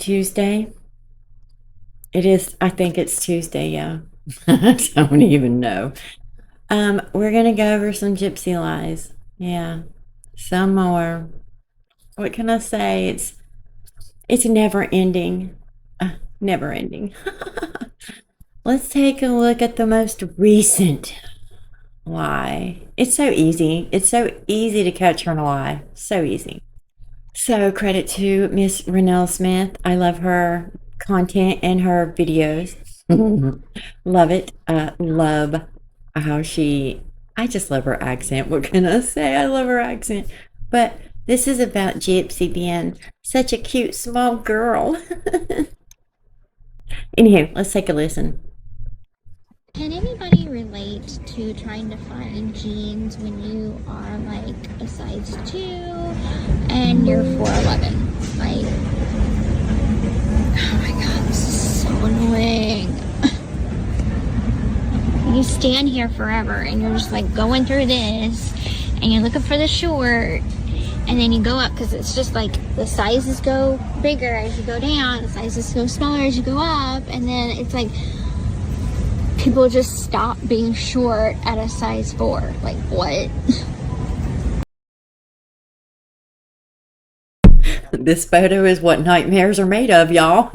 Tuesday? It is, I think it's Tuesday, yeah. I don't even know. We're gonna go over some gypsy lies. Yeah. Some more. What can I say? It's never ending. Never ending. Let's take a look at the most recent lie. It's so easy. It's so easy to catch her in a lie. So easy. So credit to Miss Renelle Smith. I love her content and her videos. Love it. Love how I just love her accent. What can I say? I love her accent. But this is about Gypsy being such a cute small girl. Anywho, let's take a listen. Can anybody relate to trying to find jeans when you are like a size 2 and you're 4'11"? Like, oh my god, this is so annoying. You stand here forever and you're just like going through this and you're looking for the short, and then you go up because it's just like the sizes go bigger as you go down, the sizes go smaller as you go up, and then it's like people just stop being short at a size 4. Like, what? This photo is what nightmares are made of, y'all.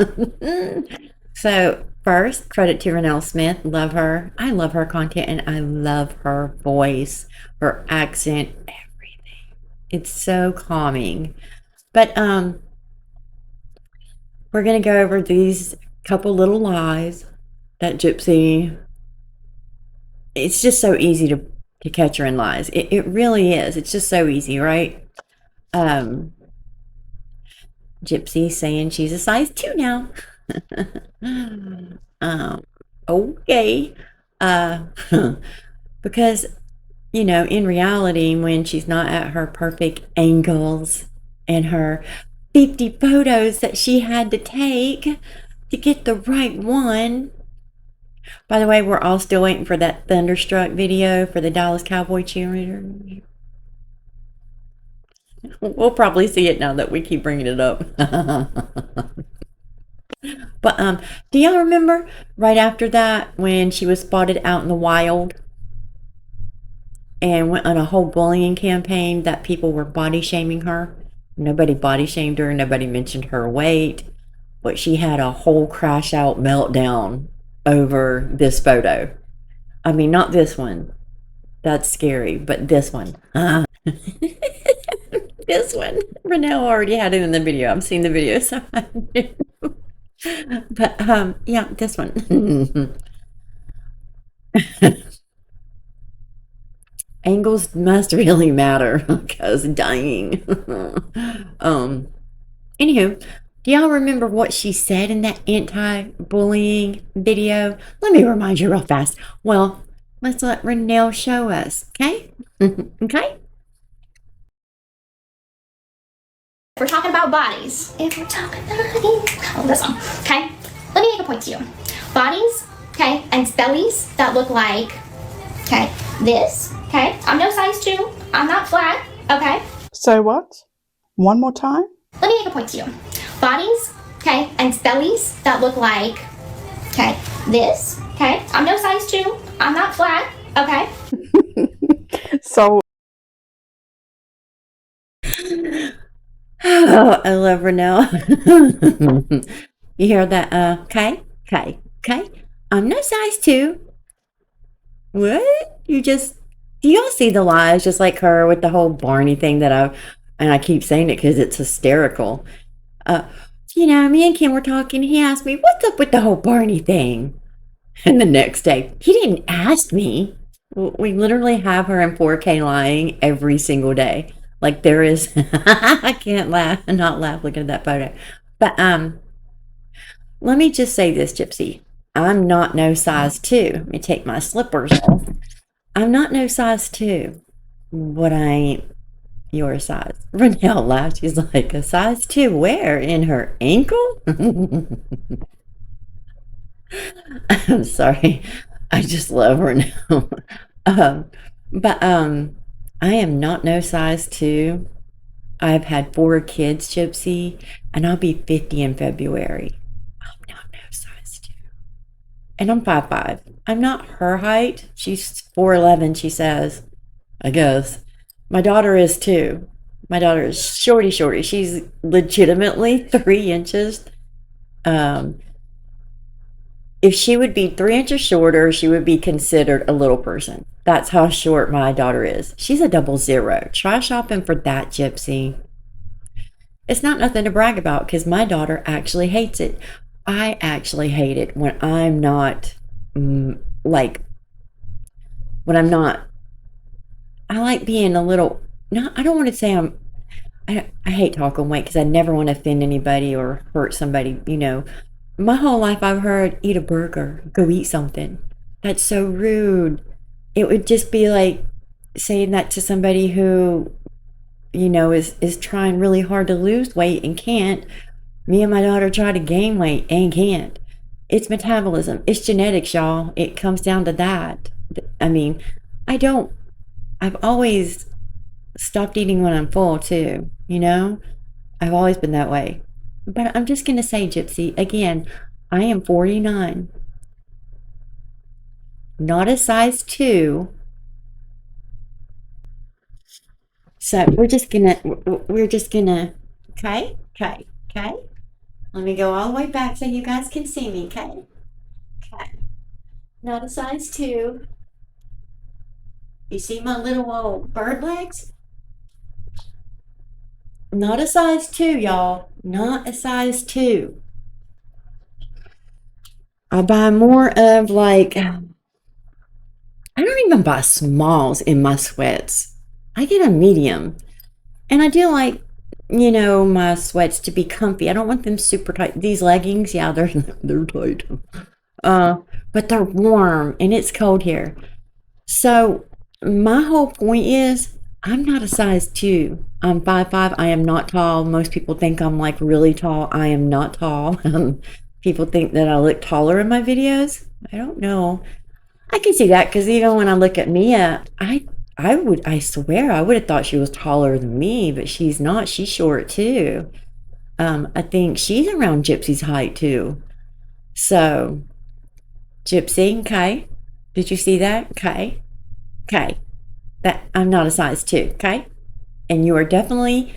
So first, credit to Renelle Smith. Love her. I love her content and I love her voice, her accent, everything. It's so calming. But we're gonna go over these couple little lies that Gypsy. It's just so easy to catch her in lies. It really is. It's just so easy, right? Gypsy saying she's a size 2 now. Okay. Because, in reality, when she's not at her perfect angles and her 50 photos that she had to take to get the right one. By the way, we're all still waiting for that Thunderstruck video for the Dallas Cowboy cheerleader. We'll probably see it now that we keep bringing it up. But do y'all remember right after that when she was spotted out in the wild and went on a whole bullying campaign that people were body shaming her? Nobody body shamed her. Nobody mentioned her weight. But she had a whole crash out meltdown over this photo. I mean, not this one. That's scary, but this one. This one. Renelle already had it in the video. I've seen the video, so I knew. But yeah, this one. Angles must really matter because dang. Anywho, do y'all remember what she said in that anti-bullying video? Let me remind you real fast. Well, let's let Renelle show us, okay? Okay? If we're talking about bodies, oh, this one, okay? Let me make a point to you. Bodies, okay, and bellies that look like, okay, this, okay? I'm no size 2. I'm not flat, okay? Say what? One more time? Let me make a point to you. Bodies, okay, and bellies that look like, okay, this, okay? I'm no size 2. I'm not flat, okay? So Oh, I love Renelle. You hear that? Okay. I'm no size 2. What? Do y'all see the lies just like her with the whole Barney thing and I keep saying it because it's hysterical. Me and Kim were talking. He asked me, what's up with the whole Barney thing? And the next day, he didn't ask me. We literally have her in 4K lying every single day. Like there is, I can't not laugh looking at that photo. But let me just say this, Gypsy. I'm not no size 2. Let me take my slippers off. I'm not no size 2, but I ain't your size. Renelle laughed. She's like, a size 2 where? In her ankle? I'm sorry. I just love Renelle. But I am not no size 2. I've had 4 kids, Gypsy, and I'll be 50 in February. I'm not no size 2. And I'm 5'5". I'm not her height. She's 4'11", she says. I guess. My daughter is too. My daughter is shorty. She's legitimately 3 inches. If she would be 3 inches shorter, she would be considered a little person. That's how short my daughter is. She's a 00. Try shopping for that, Gypsy. It's not nothing to brag about because my daughter actually hates it. I actually hate it when I'm not, when I'm not, I like being a little, no, I don't want to say I hate talking weight because I never want to offend anybody or hurt somebody, you know. My whole life I've heard, eat a burger, go eat something. That's so rude. It would just be like saying that to somebody who, you know, is trying really hard to lose weight and can't. Me and my daughter try to gain weight and can't. It's metabolism. It's genetics, y'all. It comes down to that. I mean, I've always stopped eating when I'm full too, you know? I've always been that way. But I'm just going to say, Gypsy, again, I am 49. Not a size 2. So we're just gonna, okay? Let me go all the way back so you guys can see me, okay? Not a size 2. You see my little old bird legs? Not a size 2, y'all. Not a size 2. I buy more of like, I don't even buy smalls in my sweats. I get a medium. And I do like, you know, my sweats to be comfy. I don't want them super tight. These leggings, yeah, they're tight. But they're warm and it's cold here. So my whole point is I'm not a size 2. I'm 5'5". I am not tall. Most people think I'm like really tall. I am not tall. People think that I look taller in my videos. I don't know. I can see that because even when I look at Mia, I swear I would have thought she was taller than me, but she's not. She's short too. I think she's around Gypsy's height too. So, Gypsy, okay. Did you see that? Okay. That I'm not a size 2, okay? And you are definitely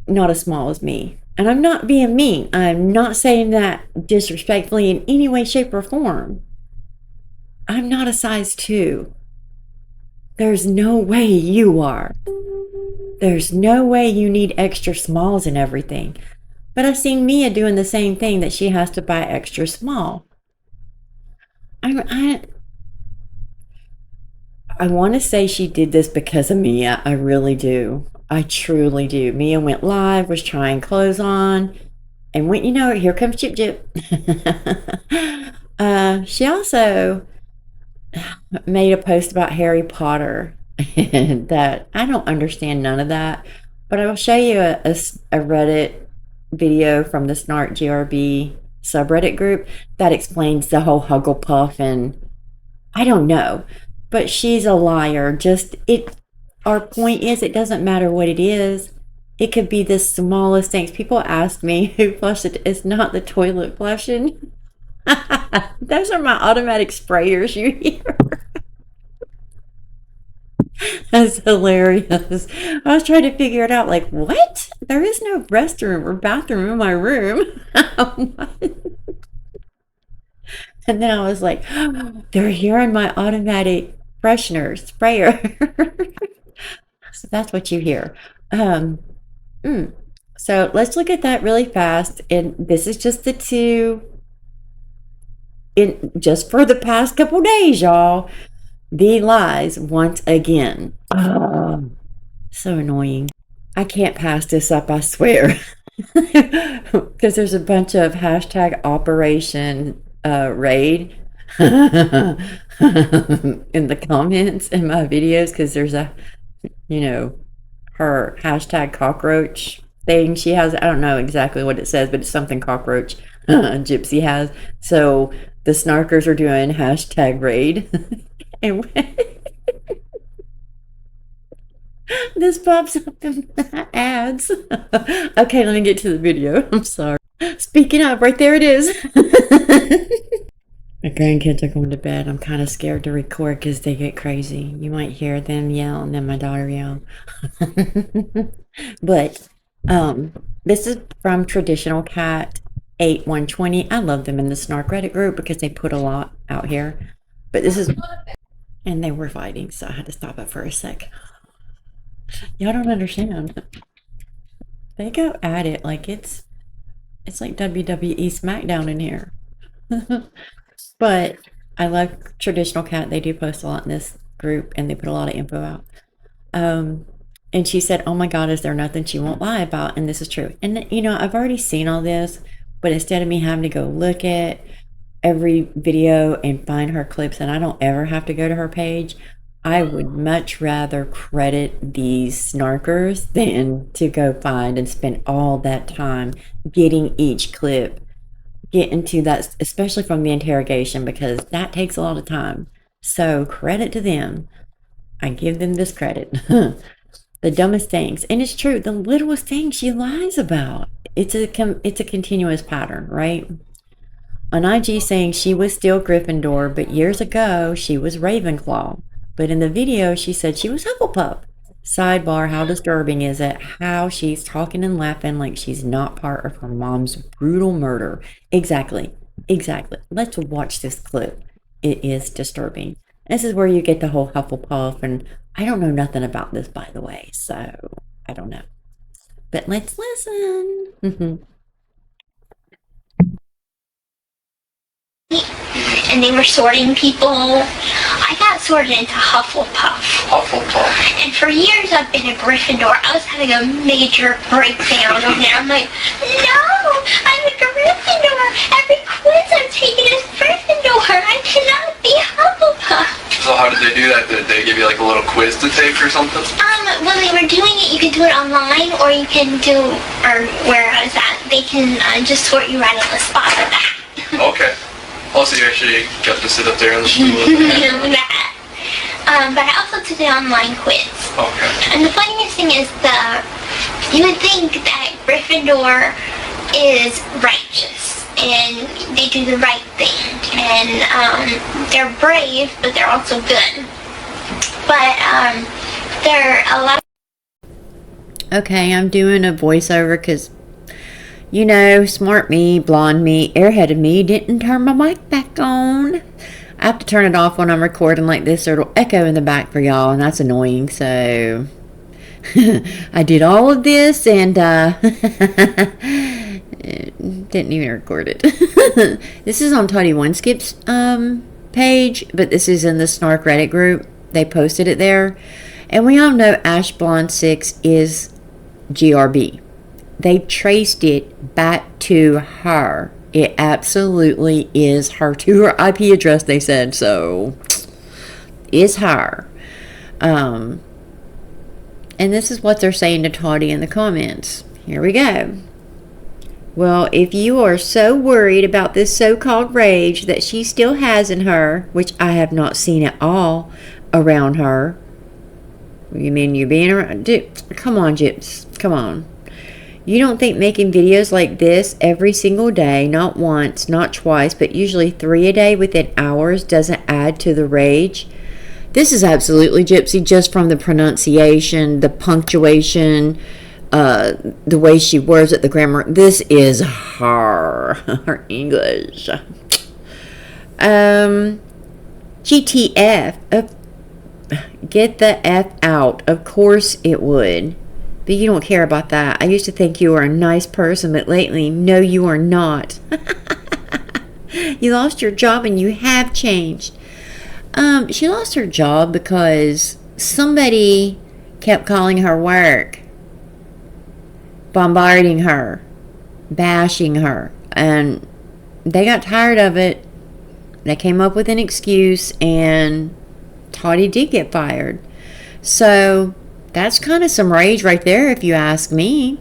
not as small as me. And I'm not being mean. I'm not saying that disrespectfully in any way, shape, or form. I'm not a size 2. There's no way you are. There's no way you need extra smalls and everything. But I've seen Mia doing the same thing, that she has to buy extra small. I want to say she did this because of Mia. I really do. I truly do. Mia went live, was trying clothes on, and when you know it, here comes Chip Chip. She also made a post about Harry Potter that I don't understand none of that, but I will show you a Reddit video from the Snark GRB subreddit group that explains the whole Hugglepuff, and I don't know. But she's a liar. Our point is, it doesn't matter what it is. It could be the smallest things. People ask me who flushed it. It's not the toilet flushing. Those are my automatic sprayers you hear. That's hilarious. I was trying to figure it out. Like, what? There is no restroom or bathroom in my room. And then I was like, oh, they're hearing my automatic freshener sprayer. So that's what you hear. So let's look at that really fast. And this is just the 2 just for the past couple days, y'all. The lies once again. So annoying. I can't pass this up, I swear. Because there's a bunch of hashtag Operation Raid in the comments in my videos, because there's a, you know, her hashtag cockroach thing she has. I don't know exactly what it says, but it's something cockroach. Gypsy has. So the snarkers are doing hashtag raid. And This pops up in ads. Okay, let me get to the video. I'm sorry. Speaking of, right there it is. My grandkids are going to bed. I'm kind of scared to record because they get crazy. You might hear them yell and then my daughter yell. But this is from Traditional Cat 8120. I love them in the Snark Reddit group because they put a lot out here. But this is, and they were fighting, so I had to stop it for a sec. Y'all don't understand. They go at it like it's like WWE SmackDown in here. But I love Traditional Cat. They do post a lot in this group and they put a lot of info out. And she said, oh my God, is there nothing she won't lie about? And this is true. And you know, I've already seen all this, but instead of me having to go look at every video and find her clips, and I don't ever have to go to her page, I would much rather credit these snarkers than to go find and spend all that time getting each clip, get into that, especially from the interrogation, because that takes a lot of time. So credit to them. I give them this credit. The dumbest things, and it's true, the littlest thing she lies about. It's a continuous pattern, right? On IG saying she was still Gryffindor, but years ago she was Ravenclaw. But in the video she said she was Hufflepuff. Sidebar, how disturbing is it how she's talking and laughing like she's not part of her mom's brutal murder? Exactly. Let's watch this clip. It is disturbing. This is where you get the whole Hufflepuff, and I don't know nothing about this, by the way, so I don't know. But let's listen. And they were sorting people. I got sorted into Hufflepuff. And for years I've been a Gryffindor. I was having a major breakdown over there. I'm like, no, I'm a Gryffindor. Every quiz I'm taking is Gryffindor. I cannot be Hufflepuff. So how did they do that? Did they give you like a little quiz to take or something? When they were doing it, you can do it online, or you can do, or where I was at, they can just sort you right on the spot with that. Okay. Also, you actually got to sit up there on the stool. That. But I also did an online quiz. Okay. And the funniest thing is you would think that Gryffindor is righteous and they do the right thing, and they're brave, but they're also good. But there are a lot. Okay, I'm doing a voiceover because, you know, smart me, blonde me, airheaded me didn't turn my mic back on. I have to turn it off when I'm recording like this or it'll echo in the back for y'all, and that's annoying. So I did all of this and didn't even record it. This is on Toddy One Skip's page, but this is in the Snark Reddit group. They posted it there. And we all know Ash Blonde 6 is GRB. They traced it back to her. It absolutely is her, to her IP address, they said. So it's her. And this is what they're saying to Toddy in the comments. Here we go. Well, if you are so worried about this so-called rage that she still has in her, which I have not seen at all around her. You mean you're being around? Come on, Gyps. Come on. You don't think making videos like this every single day, not once, not twice, but usually 3 a day within hours doesn't add to the rage? This is absolutely Gypsy, just from the pronunciation, the punctuation, the way she words it, the grammar. This is her English. GTF. Get the F out. Of course it would. But you don't care about that. I used to think you were a nice person, but lately, no, you are not. You lost your job and you have changed. She lost her job because somebody kept calling her work, bombarding her, bashing her, and they got tired of it. They came up with an excuse, and Toddy did get fired. So that's kind of some rage right there, if you ask me.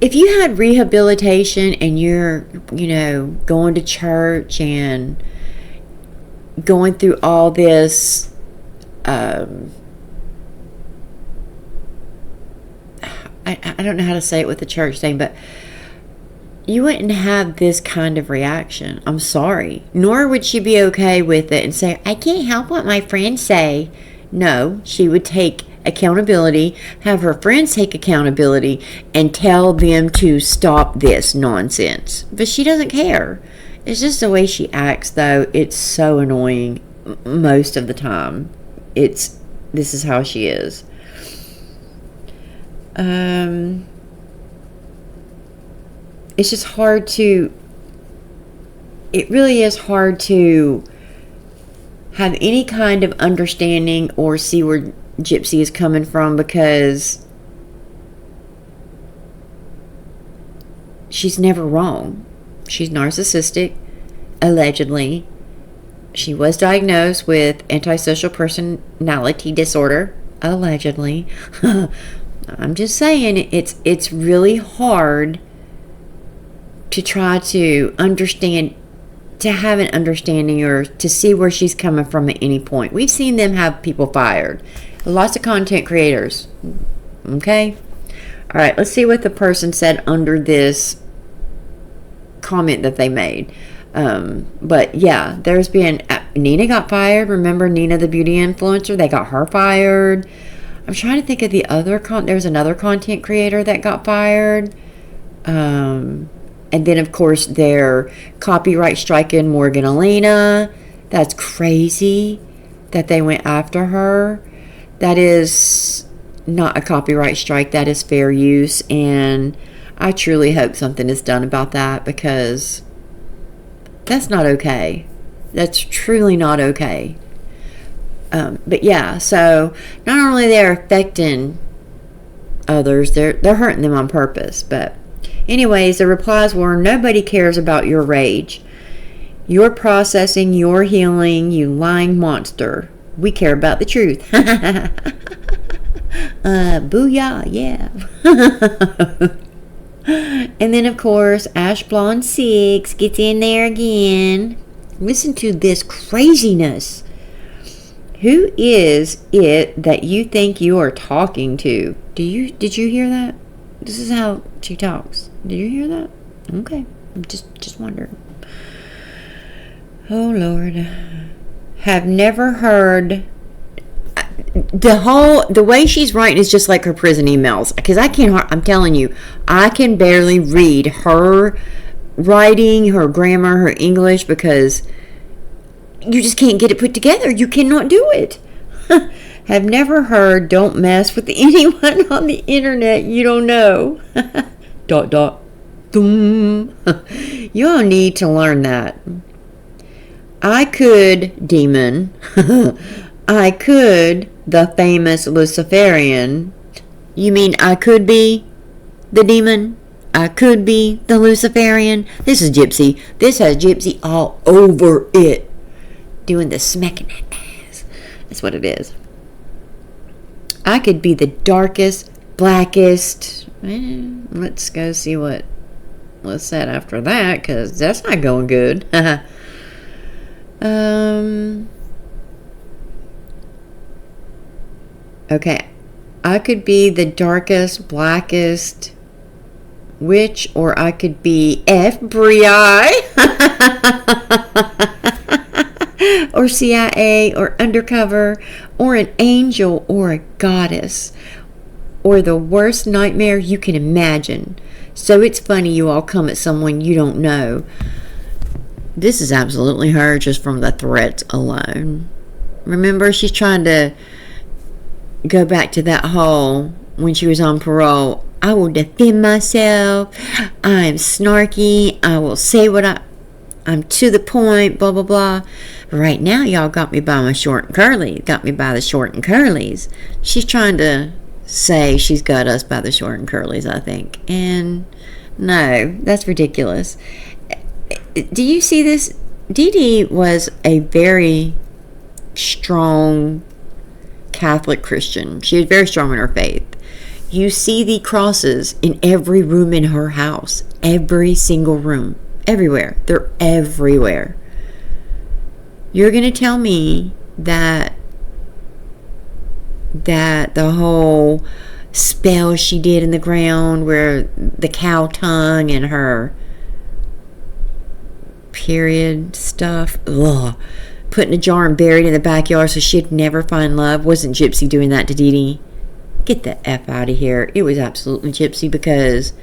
If you had rehabilitation and you're, going to church and going through all this I don't know how to say it with the church thing, but you wouldn't have this kind of reaction. I'm sorry. Nor would she be okay with it and say, I can't help what my friends say. No, she would take accountability, have her friends take accountability, and tell them to stop this nonsense. But she doesn't care. It's just the way she acts, though. It's so annoying most of the time. This is how she is. It's just hard to, it really is hard to have any kind of understanding or see where Gypsy is coming from, because she's never wrong. She's narcissistic, allegedly. She was diagnosed with antisocial personality disorder, allegedly. I'm just saying, it's really hard to try to understand, to have an understanding, or to see where she's coming from at any point. We've seen them have people fired. Lots of content creators. Okay? All right, let's see what the person said under this comment that they made. But yeah, there's been, Nina got fired. Remember Nina, the beauty influencer? They got her fired. I'm trying to think of the other there's another content creator that got fired. And then, of course, they're copyright striking Morgan Elena. That's crazy that they went after her. That is not a copyright strike. That is fair use. And I truly hope something is done about that, because that's not okay. That's truly not okay. But yeah, so not only they're affecting others, they're hurting them on purpose. But anyways, the replies were, nobody cares about your rage. You're processing, you're healing, you lying monster. We care about the truth. Booyah, yeah. And then, of course, Ash Blonde 6 gets in there again. Listen to this craziness. Who is it that you think you are talking to? Did you hear that? This is how she talks. Did you hear that? Okay. I'm just wondering. Oh, Lord. Have never heard. The way she's writing is just like her prison emails. Because I'm telling you, I can barely read her writing, her grammar, her English, because you just can't get it put together. You cannot do it. Have never heard, don't mess with anyone on the internet you don't know. ... You'll need to learn that. I could, demon. I could, the famous Luciferian. You mean I could be the demon? I could be the Luciferian? This is Gypsy. This has Gypsy all over it. Doing the smacking that ass. That's what it is. I could be the darkest, blackest. Let's go see what was said after that, because that's not going good. Okay. I could be the darkest, blackest witch, or I could be FBI. Or CIA, or undercover, or an angel, or a goddess, or the worst nightmare you can imagine. So it's funny you all come at someone you don't know. This is absolutely her just from the threats alone. Remember, she's trying to go back to that whole, when she was on parole, I will defend myself, I am snarky, I will say what I'm to the point, blah, blah, blah. Right now, y'all got me by my short and curly. Got me by the short and curlies. She's trying to say she's got us by the short and curlies, I think. And no, that's ridiculous. Do you see this? Dee Dee was a very strong Catholic Christian. She was very strong in her faith. You see the crosses in every room in her house. Every single room. Everywhere. They're everywhere. You're going to tell me that the whole spell she did in the ground where the cow tongue and her period stuff, put in a jar and buried in the backyard so she'd never find love, wasn't Gypsy doing that to Dee Dee? Get the F out of here. It was absolutely Gypsy, because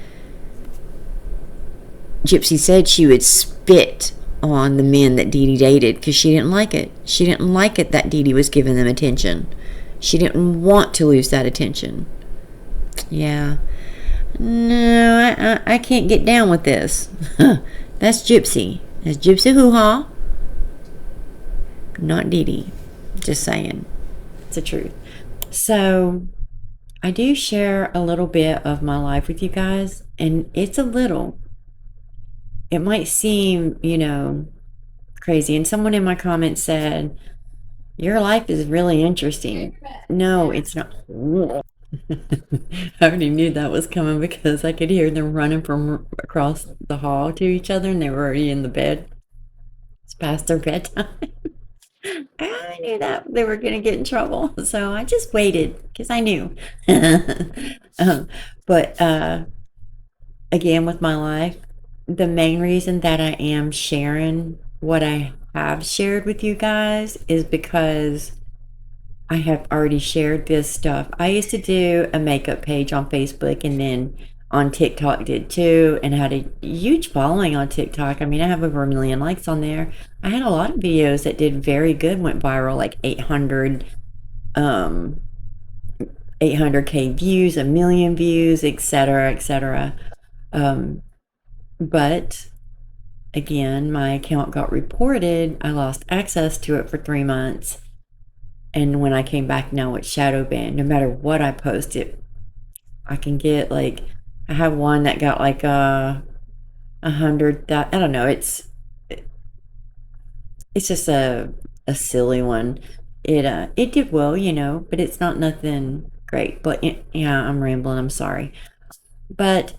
Gypsy said she would spit on the men that Dee Dee dated because she didn't like it. She didn't like it that Dee Dee was giving them attention. She didn't want to lose that attention. Yeah. No, I can't get down with this. That's Gypsy. That's Gypsy hoo-ha. Not Dee Dee. Just saying. It's the truth. So, I do share a little bit of my life with you guys, and it's a little. It might seem, crazy. And someone in my comments said, your life is really interesting. No, it's not. I already knew that was coming because I could hear them running from across the hall to each other, and they were already in the bed. It's past their bedtime. I knew that they were going to get in trouble, so I just waited because I knew. But again, with my life, the main reason that I am sharing what I have shared with you guys is because I have already shared this stuff. I used to do a makeup page on Facebook, and then on TikTok did too, and had a huge following on TikTok. I mean, I have over 1 million likes on there. I had a lot of videos that did very good, went viral, like 800k views, 1 million views, etc., etc. But again, my account got reported. I lost access to it for 3 months. And when I came back, now it's shadow banned. No matter what I post, I can get I have one that got 100. I don't know. It's just a silly one. It did well, but it's not nothing great. But yeah, I'm rambling. I'm sorry. But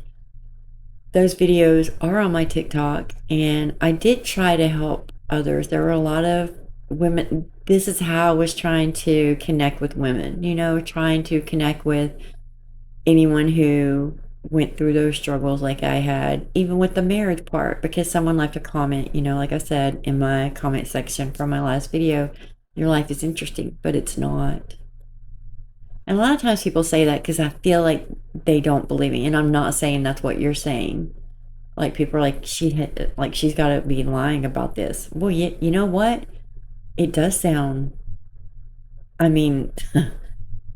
those videos are on my TikTok, and I did try to help others. There were a lot of women. This is how I was trying to connect with women, trying to connect with anyone who went through those struggles like I had, even with the marriage part, because someone left a comment, like I said in my comment section from my last video, your life is interesting, but it's not. And a lot of times people say that because I feel like they don't believe me, and I'm not saying that's what you're saying. Like, people are like, she's got to be lying about this. Well, you know what? It does sound, I mean,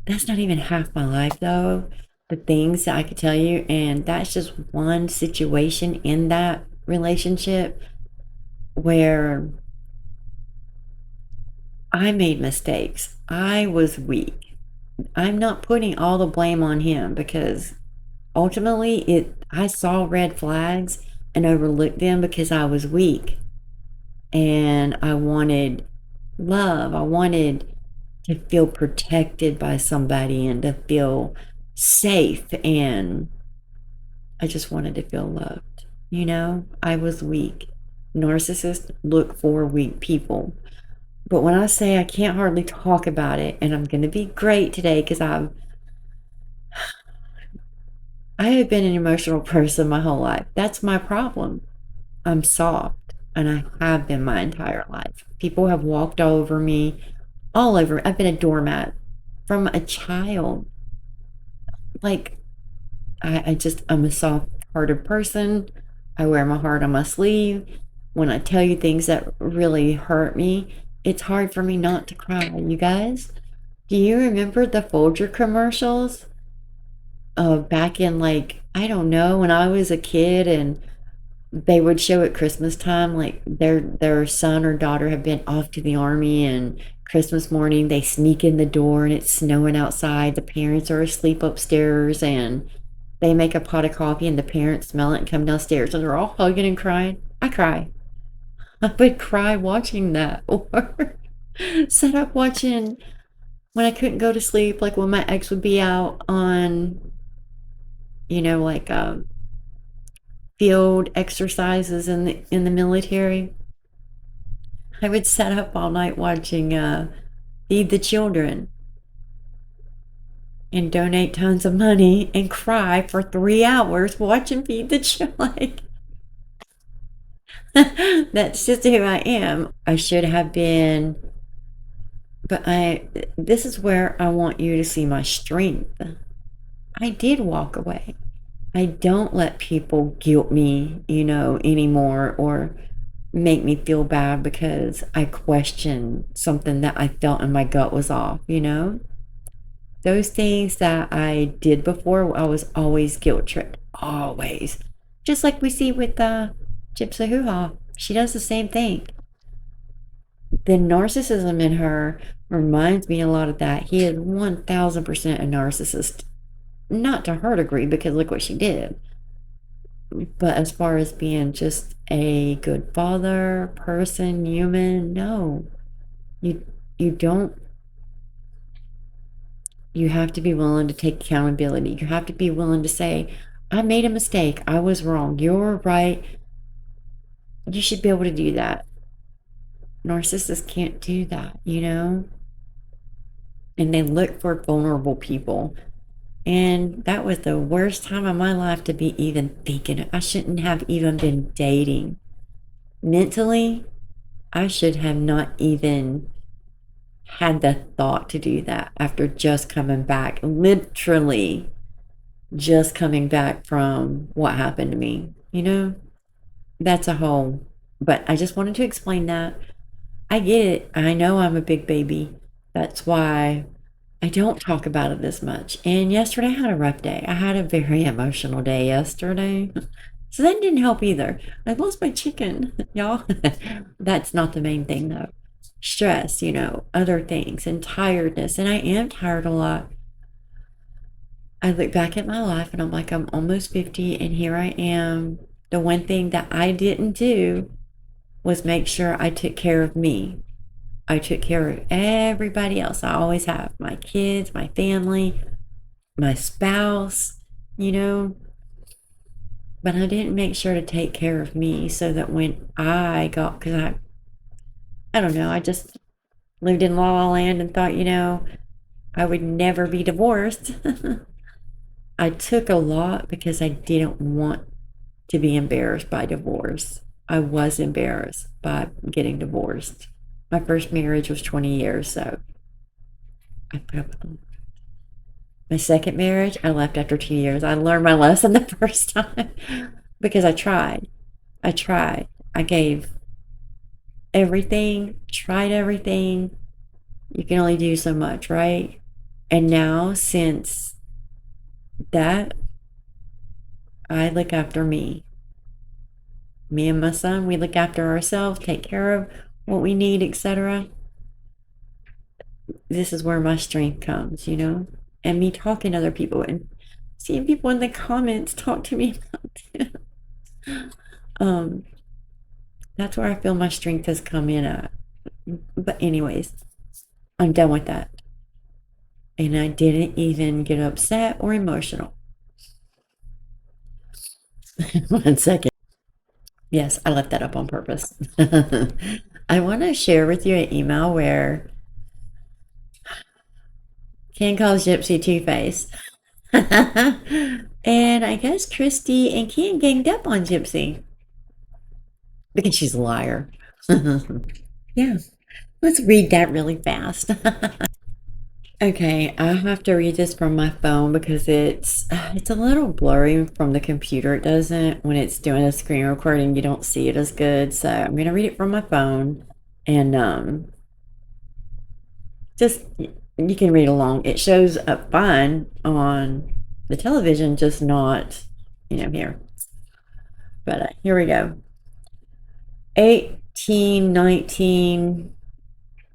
that's not even half my life, though. The things that I could tell you, and that's just one situation in that relationship where I made mistakes. I was weak. I'm not putting all the blame on him, because ultimately I saw red flags and overlooked them because I was weak, and I wanted love. I wanted to feel protected by somebody and to feel safe, and I just wanted to feel loved. I was weak. Narcissists look for weak people. But when I say I can't hardly talk about it, and I'm going to be great today because I have been an emotional person my whole life. That's my problem. I'm soft, and I have been my entire life. People have walked all over me, all over. I've been a doormat from a child. I'm a soft-hearted person. I wear my heart on my sleeve. When I tell you things that really hurt me, it's hard for me not to cry. You guys, do you remember the Folger commercials? Back in I don't know, when I was a kid, and they would show at Christmas time, their son or daughter had been off to the army, and Christmas morning they sneak in the door and it's snowing outside. The parents are asleep upstairs, and they make a pot of coffee, and the parents smell it and come downstairs, and they're all hugging and crying. I cry. I would cry watching that, or set up watching when I couldn't go to sleep, when my ex would be out on, field exercises in the military. I would set up all night watching Feed the Children and donate tons of money and cry for 3 hours watching Feed the Children. That's just who I am. I should have been, but this is where I want you to see my strength. I did walk away. I don't let people guilt me, anymore, or make me feel bad because I question something that I felt in my gut was off, Those things that I did before, I was always guilt tripped. Always. Just like we see with Gypsy Hoo-Ha. She does the same thing. The narcissism in her reminds me a lot of that. He is 1000% a narcissist. Not to her degree, because look what she did. But as far as being just a good father, person, human, no. You don't. You have to be willing to take accountability. You have to be willing to say, I made a mistake. I was wrong. You're right. You should be able to do that. Narcissists can't do that, And they look for vulnerable people. And that was the worst time of my life to be even thinking. I shouldn't have even been dating. Mentally, I should have not even had the thought to do that after just coming back. Literally just coming back from what happened to me. That's a whole. But I just wanted to explain that. I get it. I know I'm a big baby. That's why I don't talk about it as much. And yesterday I had a rough day. I had a very emotional day yesterday. So that didn't help either. I lost my chicken, y'all. That's not the main thing though. Stress, other things, and tiredness. And I am tired a lot. I look back at my life and I'm like, I'm almost 50 and here I am. The one thing that I didn't do was make sure I took care of me. I took care of everybody else. I always have. My kids, my family, my spouse, But I didn't make sure to take care of me so that when I got, because I don't know, I just lived in La La Land and thought, I would never be divorced. I took a lot because I didn't want to be embarrassed by divorce. I was embarrassed by getting divorced. My first marriage was 20 years, so I put up with it. My second marriage, I left after 2 years. I learned my lesson the first time because I tried. I gave everything, tried everything. You can only do so much, right? And now, since that, I look after me. Me and my son, we look after ourselves, take care of what we need, etc. This is where my strength comes, and me talking to other people and seeing people in the comments talk to me about it. That's where I feel my strength has come in at. But anyways, I'm done with that. And I didn't even get upset or emotional. 1 second. Yes, I left that up on purpose. I want to share with you an email where Ken calls Gypsy Two-Face. And I guess Kristy and Ken ganged up on Gypsy because she's a liar. Yeah, let's read that really fast. Okay, I have to read this from my phone because it's a little blurry from the computer. It doesn't, when it's doing a screen recording, you don't see it as good. So I'm going to read it from my phone, and just, you can read along. It shows up fine on the television, just not, here. But here we go. 1819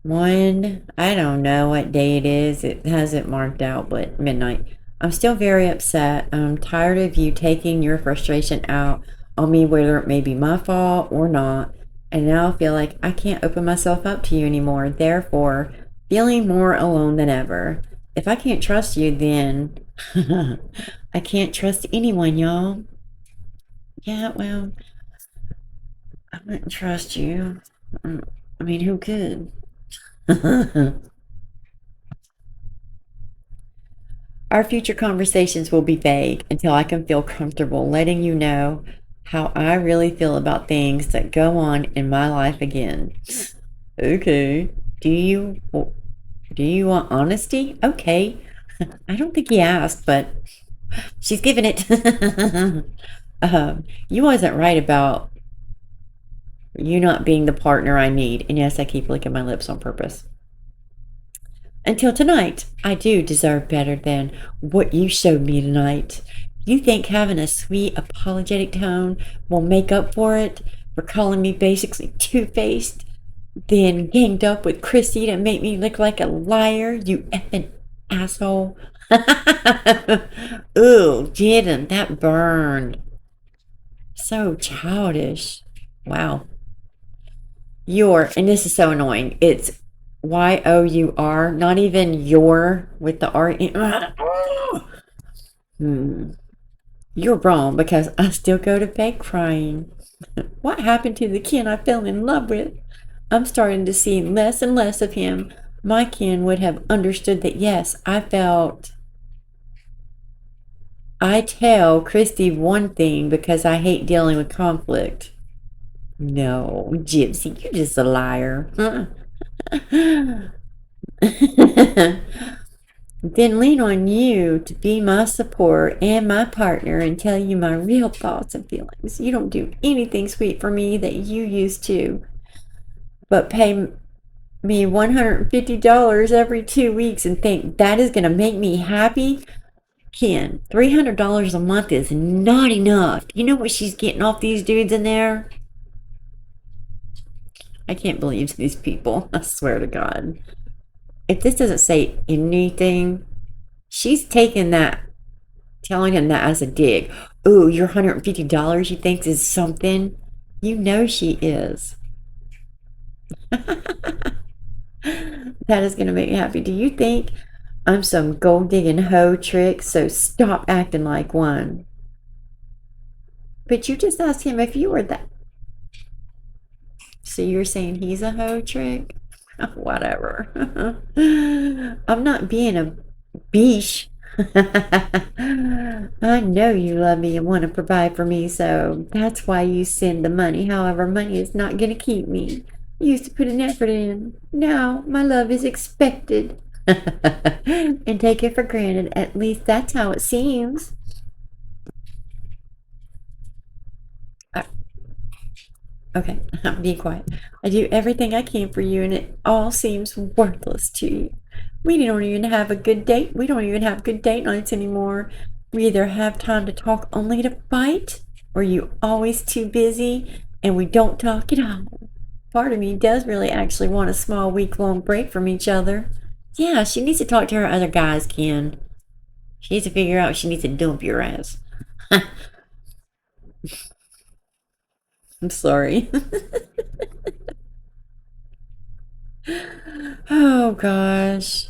1, I don't know what day it is. It hasn't marked out, but midnight. I'm still very upset. I'm tired of you taking your frustration out on me, whether it may be my fault or not. And now I feel like I can't open myself up to you anymore. Therefore, feeling more alone than ever. If I can't trust you, then I can't trust anyone, y'all. Yeah, well, I wouldn't trust you. I mean, who could? Our future conversations will be vague until I can feel comfortable letting you know how I really feel about things that go on in my life again. Okay. Do you want honesty? Okay. I don't think he asked, but she's giving it. You wasn't right about you not being the partner I need. And yes, I keep licking my lips on purpose. Until tonight, I do deserve better than what you showed me tonight. You think having a sweet, apologetic tone will make up for it? For calling me basically two-faced? Then ganged up with Kristy to make me look like a liar, you effing asshole. Ooh, didn't that burned? So childish. Wow. And this is so annoying. It's YOUR, not even your with the R. You're wrong because I still go to bed crying. What happened to the Ken I fell in love with? I'm starting to see less and less of him. My Ken would have understood that, yes, I tell Kristy one thing because I hate dealing with conflict. No, Gypsy, you're just a liar. Then lean on you to be my support and my partner and tell you my real thoughts and feelings. You don't do anything sweet for me that you used to, but pay me $150 every 2 weeks and think that is going to make me happy. Ken, $300 a month is not enough. You know what she's getting off these dudes in there? I can't believe these people. I swear to God. If this doesn't say anything, she's taking that, telling him that as a dig. Ooh, your $150 you think is something? You know she is. That is going to make me happy. Do you think I'm some gold digging hoe trick? So stop acting like one. But you just asked him if you were that. So you're saying he's a hoe trick? Whatever. I'm not being a biche. I know you love me and want to provide for me, so that's why you send the money. However, money is not going to keep me. You used to put an effort in. Now my love is expected. And take it for granted. At least that's how it seems. Okay, I'm being quiet. I do everything I can for you, and it all seems worthless to you. We don't even have a good date. We don't even have good date nights anymore. We either have time to talk only to fight, or you always too busy, and we don't talk at all. Part of me does really actually want a small week-long break from each other. Yeah, she needs to talk to her other guys, Ken. She needs to figure out she needs to dump your ass. I'm sorry. Oh gosh.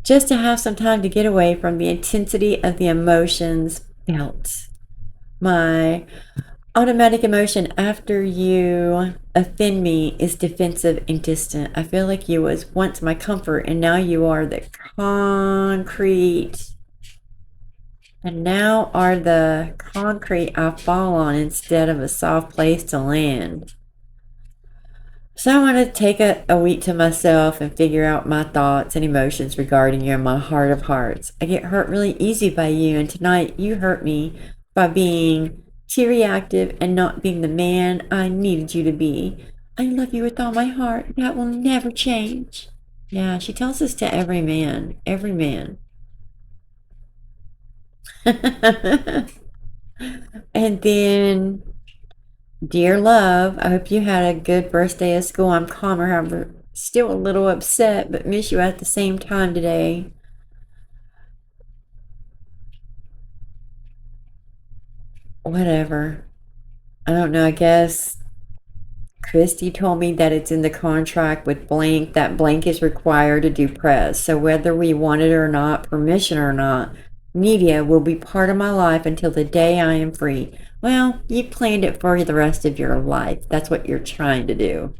Just to have some time to get away from the intensity of the emotions felt. My automatic emotion after you offend me is defensive and distant. I feel like you was once my comfort and now you are the concrete. And now are the concrete I fall on instead of a soft place to land. So I want to take a week to myself and figure out my thoughts and emotions regarding you in my heart of hearts. I get hurt really easy by you, and tonight you hurt me by being too reactive and not being the man I needed you to be. I love you with all my heart. That will never change. Yeah, she tells this to every man. Every man. And then, dear love, I hope you had a good first day of school. I'm calmer, however, still a little upset, but miss you at the same time today. Whatever. I don't know, I guess Kristy told me that it's in the contract with blank that blank is required to do press. So whether we want it or not, permission or not, media will be part of my life until the day I am free. Well, you planned it for the rest of your life. That's what you're trying to do.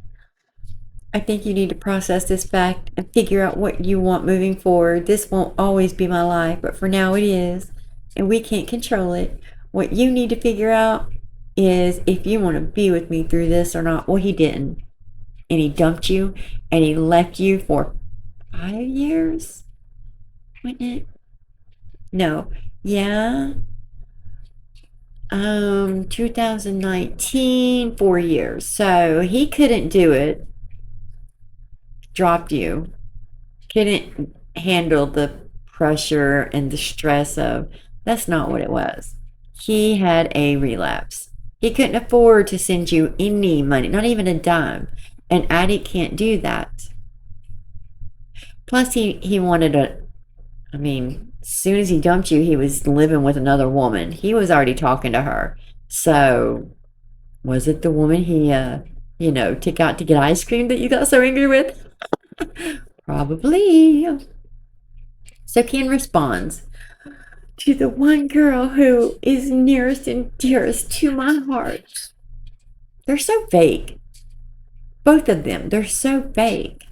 I think you need to process this fact and figure out what you want moving forward. This won't always be my life, but for now it is, and we can't control it. What you need to figure out is if you want to be with me through this or not. Well, he didn't. And he dumped you, and he left you for 5 years? Wasn't it? No. Yeah. 2019, 4 years. So he couldn't do it. Dropped you. Couldn't handle the pressure and the stress of, that's not what it was. He had a relapse. He couldn't afford to send you any money, not even a dime. An addict can't do that. Plus, he wanted as soon as he dumped you, he was living with another woman. He was already talking to her. So, was it the woman he, took out to get ice cream that you got so angry with? Probably. So Ken responds, to the one girl who is nearest and dearest to my heart. They're so fake. Both of them, they're so fake.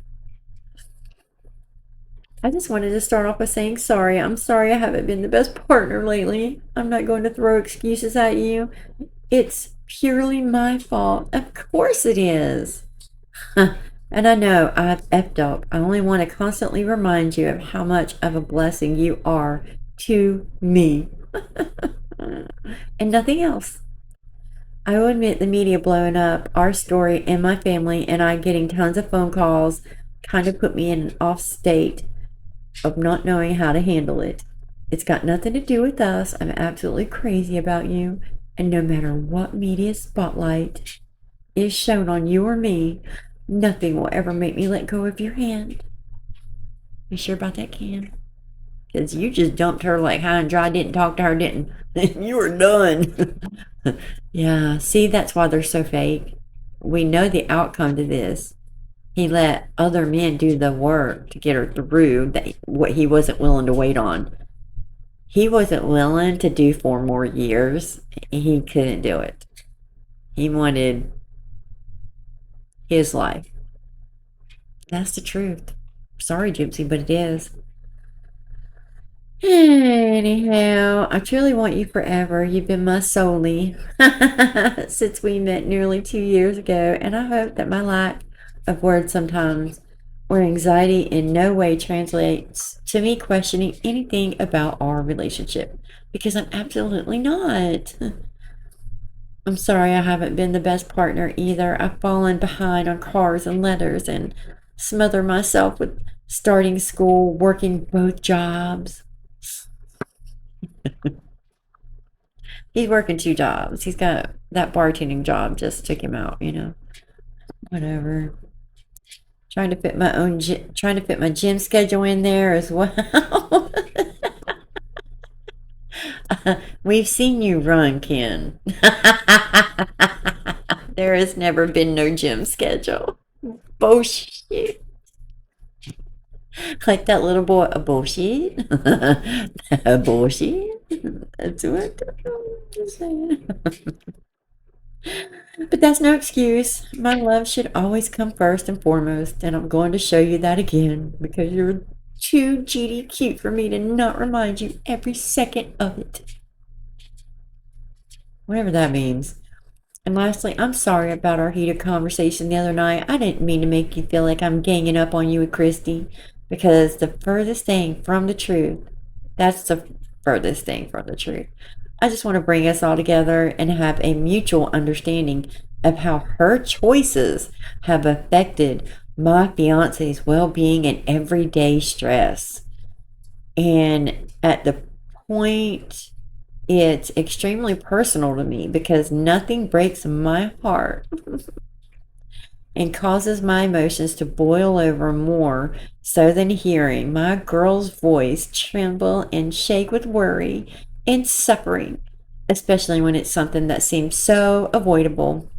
I just wanted to start off by saying sorry. I'm sorry I haven't been the best partner lately. I'm not going to throw excuses at you. It's purely my fault. Of course it is. And I know I've effed up. I only want to constantly remind you of how much of a blessing you are to me. And nothing else. I will admit the media blowing up our story and my family and I getting tons of phone calls kind of put me in an off state of not knowing how to handle it. It's got nothing to do with us. I'm absolutely crazy about you. And no matter what media spotlight is shown on you or me, nothing will ever make me let go of your hand. You sure about that, Ken? Because you just dumped her like high and dry, didn't talk to her, didn't. You were done. Yeah, see, that's why they're so fake. We know the outcome to this. He let other men do the work to get her through what he wasn't willing to wait on. He wasn't willing to do 4 more years. He couldn't do it. He wanted his life. That's the truth. Sorry, Gypsy, but it is. Anyhow, I truly want you forever. You've been my soulmate since we met nearly 2 years ago, and I hope that my lack of words sometimes or anxiety in no way translates to me questioning anything about our relationship, because I'm absolutely not. I'm sorry I haven't been the best partner either. I've fallen behind on cars and letters and smother myself with starting school, working both jobs. He's working 2 jobs. He's got that bartending job just took him out, Whatever. Trying to fit my gym schedule in there as well. We've seen you run, Ken. There has never been no gym schedule. Bullshit. Like that little boy, a bullshit. A bullshit. That's what I'm saying. But that's no excuse. My love should always come first and foremost, and I'm going to show you that again because you're too GD cute for me to not remind you every second of it. Whatever that means. And lastly, I'm sorry about our heated conversation the other night. I didn't mean to make you feel like I'm ganging up on you with Kristy, because the furthest thing from the truth, that's the furthest thing from the truth. I just want to bring us all together and have a mutual understanding of how her choices have affected my fiance's well-being and everyday stress. And at the point, it's extremely personal to me because nothing breaks my heart and causes my emotions to boil over more so than hearing my girl's voice tremble and shake with worry and suffering, especially when it's something that seems so avoidable.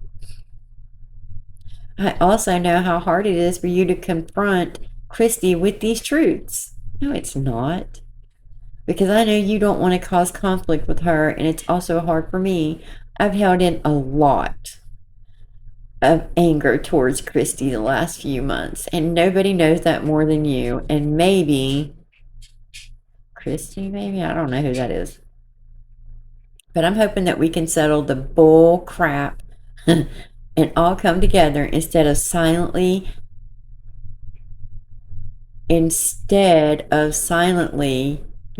I also know how hard it is for you to confront Kristy with these truths. No, it's not. Because I know you don't want to cause conflict with her, and it's also hard for me. I've held in a lot. of anger towards Kristy the last few months, and nobody knows that more than you. And maybe Kristy, maybe I don't know who that is, but I'm hoping that we can settle the bull crap and all come together instead of silently. You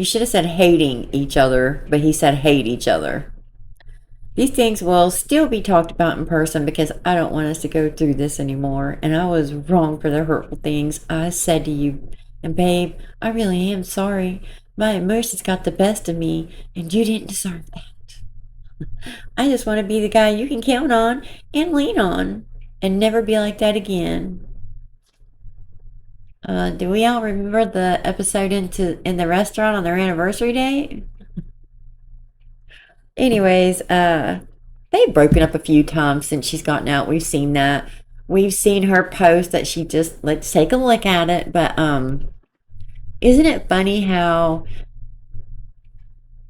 should have said hating each other, but he said hate each other. These things will still be talked about in person because I don't want us to go through this anymore. And I was wrong for the hurtful things I said to you. And babe, I really am sorry. My emotions got the best of me, and you didn't deserve that. I just want to be the guy you can count on and lean on and never be like that again. Do we all remember the episode in the restaurant on their anniversary date? Anyways, they've broken up a few times since she's gotten out. We've seen that. We've seen her post that she just, let's take a look at it. But isn't it funny how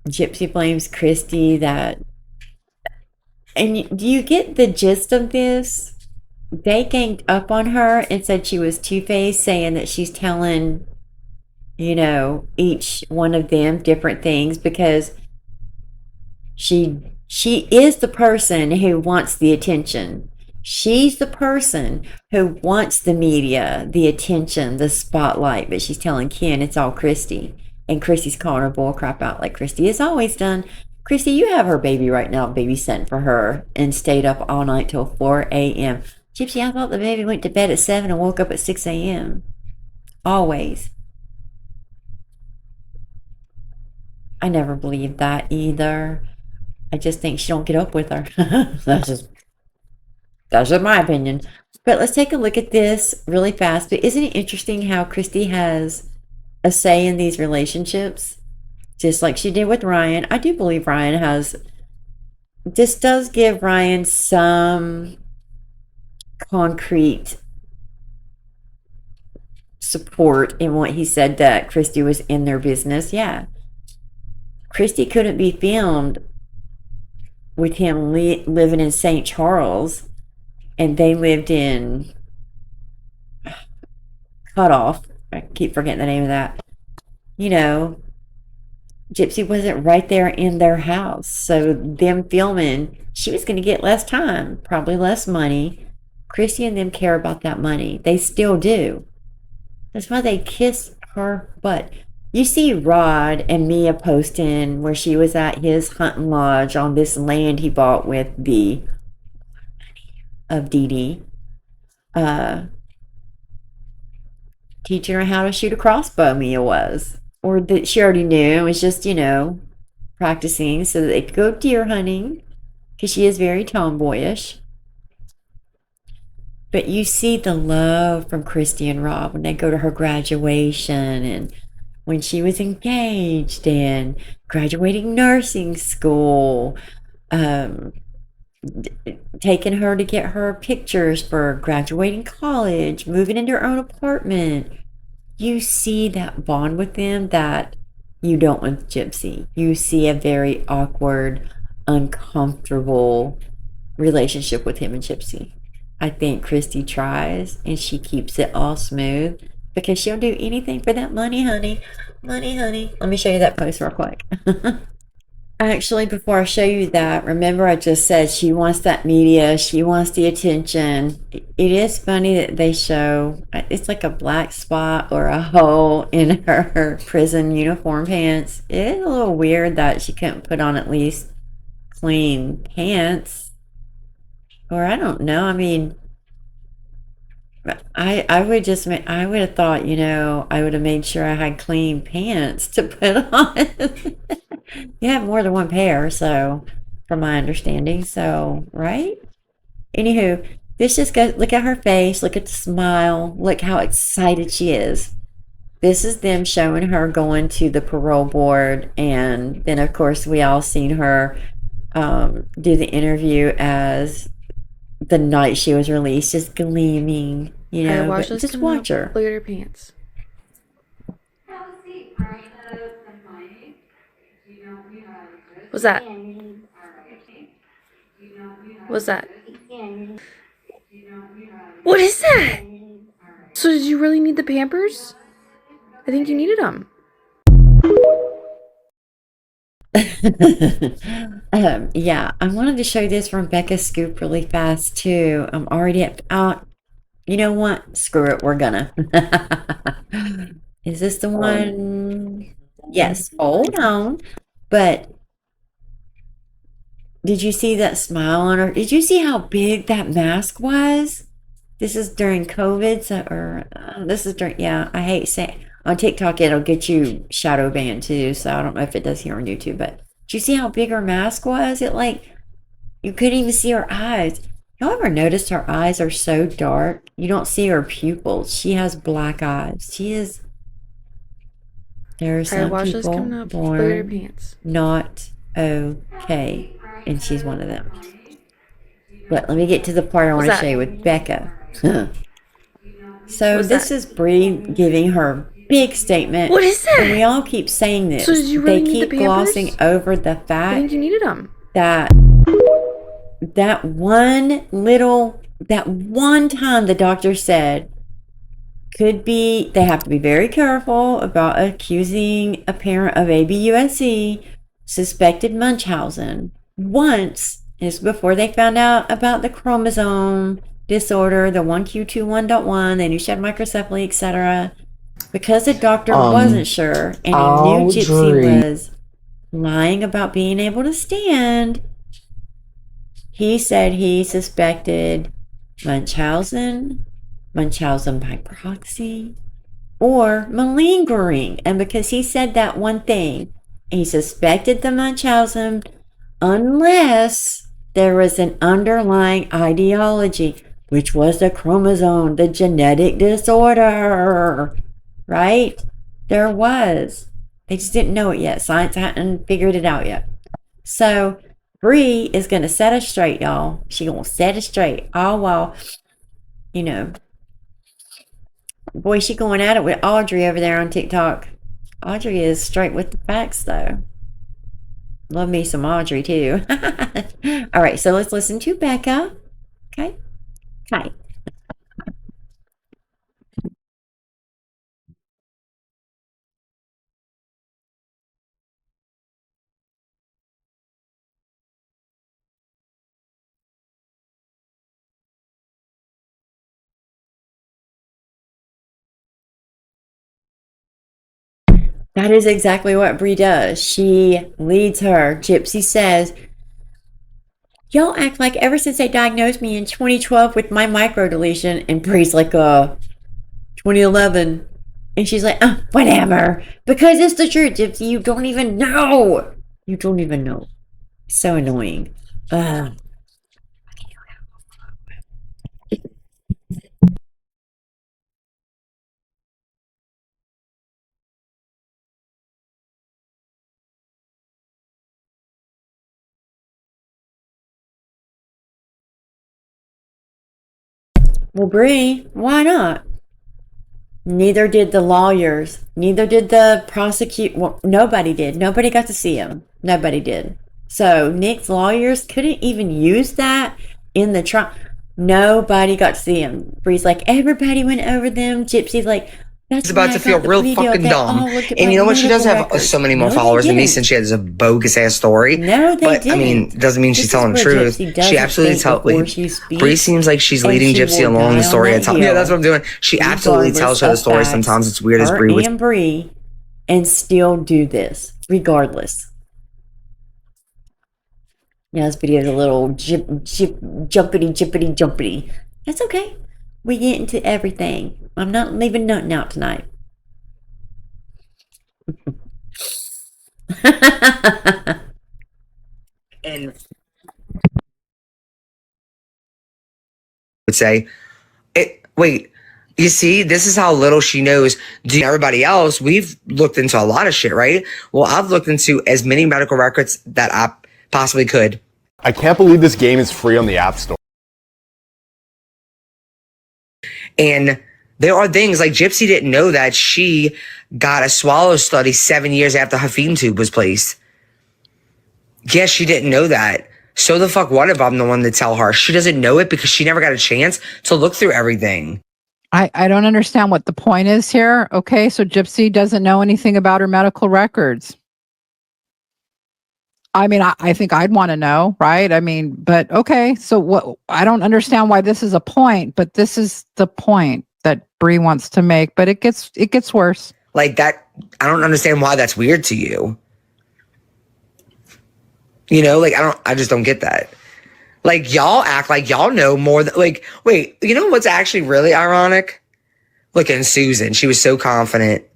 Gypsy blames Kristy that, and do you get the gist of this? They ganged up on her and said she was two-faced, saying that she's telling, each one of them different things because she is the person who wants the attention. She's the person who wants the media, the attention, the spotlight, but she's telling Ken it's all Kristy. And Kristy's calling her bullcrap out like Kristy has always done. Kristy, you have her baby right now, babysitting for her, and stayed up all night till 4 a.m. Gypsy, I thought the baby went to bed at 7 and woke up at 6 a.m. Always. I never believed that either. I just think she don't get up with her. That's just my opinion. But let's take a look at this really fast. But isn't it interesting how Kristy has a say in these relationships? Just like she did with Ryan. I do believe Ryan has... This does give Ryan some concrete support in what he said that Kristy was in their business. Yeah. Kristy couldn't be filmed with him living in St. Charles, and they lived in Cutoff. I keep forgetting the name of that. Gypsy wasn't right there in their house, so them filming, she was going to get less time, probably less money. Kristy and them care about that money. They still do. That's why they kiss her butt. You see Rod and Mia posting where she was at his hunting lodge on this land he bought with the of Dee Dee. Teaching her how to shoot a crossbow, Mia was. Or that she already knew. It was just, practicing so that they could go deer hunting. Because she is very tomboyish. But you see the love from Kristy and Rob when they go to her graduation and when she was engaged and graduating nursing school, taking her to get her pictures for graduating college, moving into her own apartment. You see that bond with them that you don't with Gypsy. You see a very awkward, uncomfortable relationship with him and Gypsy. I think Kristy tries and she keeps it all smooth because she'll do anything for that money, honey. Money, honey. Let me show you that post real quick. Actually, before I show you that, remember I just said she wants that media. She wants the attention. It is funny that they show, it's like a black spot or a hole in her prison uniform pants. It is a little weird that she couldn't put on at least clean pants. Or I don't know. I mean, I would have thought, I would have made sure I had clean pants to put on. You have more than one pair, so from my understanding, so right? Anywho, this just goes, look at her face, look at the smile, look how excited she is. This is them showing her going to the parole board, and then of course we all seen her do the interview as the night she was released, just gleaming, just watch her. Look at her pants. What's that? What's that? What is that? So did you really need the Pampers? I think you needed them. Yeah, I wanted to show this from Becca's Scoop really fast too. I'm already up. You know what? Screw it. We're gonna. Is this the one? Yes. Hold on. But did you see that smile on her? Did you see how big that mask was? This is during COVID, this is during, yeah, I hate saying, on TikTok, it'll get you shadow banned too, so I don't know if it does here on YouTube, but did you see how big her mask was? You couldn't even see her eyes. Y'all ever noticed her eyes are so dark? You don't see her pupils. She has black eyes. There are some people born not okay, and she's one of them. But let me get to the part I want to show you with Becca. So this is Bree giving her big statement. What is that? And we all keep saying this. So did you really need the keep Pampers? glossing over the I fact think you needed them. that one time the doctor said they have to be very careful about accusing a parent of ABUSC, suspected Munchausen. Once is before they found out about the chromosome disorder, the 1Q21.1, they knew she had microcephaly, etc. Because the doctor wasn't sure and he knew Gypsy was lying about being able to stand, he said he suspected Munchausen by proxy, or malingering. And because he said that one thing, he suspected the Munchausen unless there was an underlying ideology, which was the chromosome, the genetic disorder, right? There was. They just didn't know it yet. Science hadn't figured it out yet. So Bree is going to set us straight, y'all. She going to set us straight. All while, boy, she going at it with Audrey over there on TikTok. Audrey is straight with the facts, though. Love me some Audrey, too. All right, so let's listen to Becca. Okay. That is exactly what Bree does. She leads her. Gypsy says, y'all act like ever since they diagnosed me in 2012 with my microdeletion, and Bree's like, 2011. And she's like, whatever. Because it's the truth, Gypsy. You don't even know. So annoying. Well, Bree, why not? Neither did the lawyers. Neither did the prosecute. Well, nobody did. Nobody got to see him. Nobody did. So Nick's lawyers couldn't even use that in the trial. Nobody got to see him. Bree's like, everybody went over them. Gypsy's like, She's about to feel real fucking dumb. And you know what? She does have so many more followers than me since she has a bogus ass story. No, they didn't. I mean, doesn't mean she's telling the truth. She absolutely tells. Bree seems like she's leading Gypsy along the story. Yeah, that's what I'm doing. She absolutely tells her the story. Sometimes it's weird as Bree would. Bree and still do this, regardless. Yeah, this video is a little jumpity. That's okay. We get into everything. I'm not leaving nothing out tonight. And would say, wait, you see, this is how little she knows. Everybody else, we've looked into a lot of shit, right? Well, I've looked into as many medical records that I possibly could. I can't believe this game is free on the App Store. And there are things like Gypsy didn't know that she got a swallow study 7 years after her feeding tube was placed. Yes, she didn't know that. So the fuck what if I'm the one to tell her? She doesn't know it because she never got a chance to look through everything. I don't understand what the point is here. Okay, so Gypsy doesn't know anything about her medical records. I mean, I think I'd want to know, right? I mean, but okay, so what? I don't understand why this is a point, but this is the point that Bree wants to make. But it gets worse. Like that, I don't understand why that's weird to you. You know, like I just don't get that. Like y'all act like y'all know more than like, wait, you know what's actually really ironic? Look at Susan. She was so confidently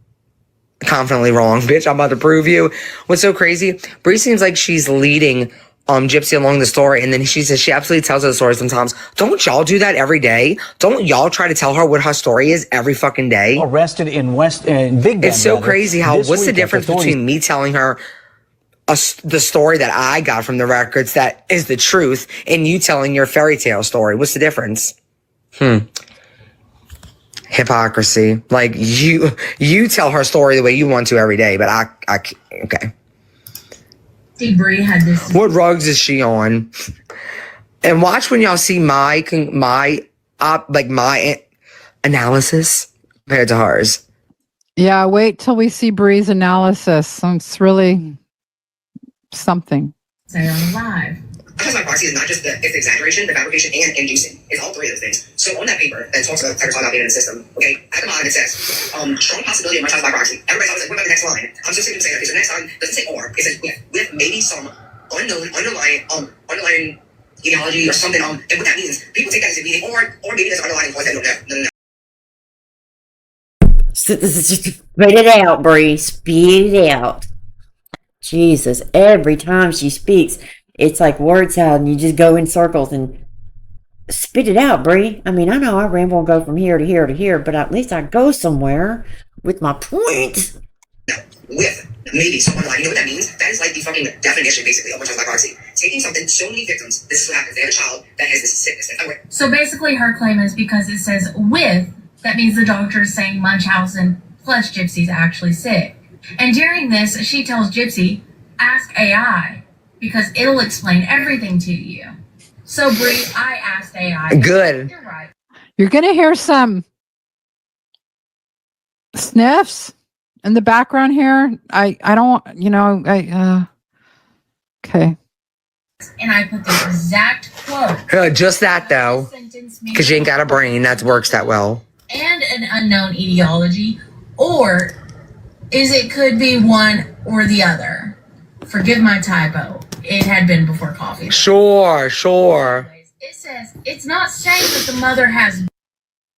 wrong. Bitch, I'm about to prove you. What's so crazy? Bree seems like she's leading Gypsy along the story, and then she says she absolutely tells her the story sometimes. Don't y'all do that every day? Don't y'all try to tell her what her story is every fucking day? Arrested in Big Bend. It's so crazy how what's the difference between me telling her the story that I got from the records that is the truth and you telling your fairy tale story? What's the difference? Hypocrisy. Like you tell her story the way you want to every day, but I okay. Bree had this. What rugs is she on? And watch when y'all see my analysis compared to hers. Yeah, wait till we see Bree's analysis. It's really something. Say on live. My proxy is not just it's the exaggeration, the fabrication, and inducing. It's all three of those things. So on that paper that talks about Tiger about being in the system, okay, at the bottom it says, strong possibility of my child by proxy. Everybody's always like, what about the next line? I'm just going to say, okay, so the next line doesn't say or, it says with maybe some unknown underlying ideology or something. And what that means, people take that as a meaning, or maybe there's underlying cause that don't know. Spit it out, Bree. Spit it out. Jesus, every time she speaks, it's like word salad, and you just go in circles and spit it out, Bree. I mean, I know I ramble and go from here to here to here, but at least I go somewhere with my point. With maybe someone like, you know what that means? That is like the fucking definition, basically, of what child proxy. Taking something, so many victims, this is what happens. They have a child that has this sickness. So basically, her claim is because it says with, that means the doctor is saying Munchausen plus Gypsy's actually sick. And during this, she tells Gypsy, ask AI, because it'll explain everything to you. So, Bree, I asked AI. Good. You're right. You're gonna hear some sniffs in the background here. I don't, okay. And I put the exact quote. Just that, though, because you ain't got a brain that works that well. And an unknown etiology, or is it could be one or the other? Forgive my typo. It had been before coffee. Sure. It says it's not saying that the mother has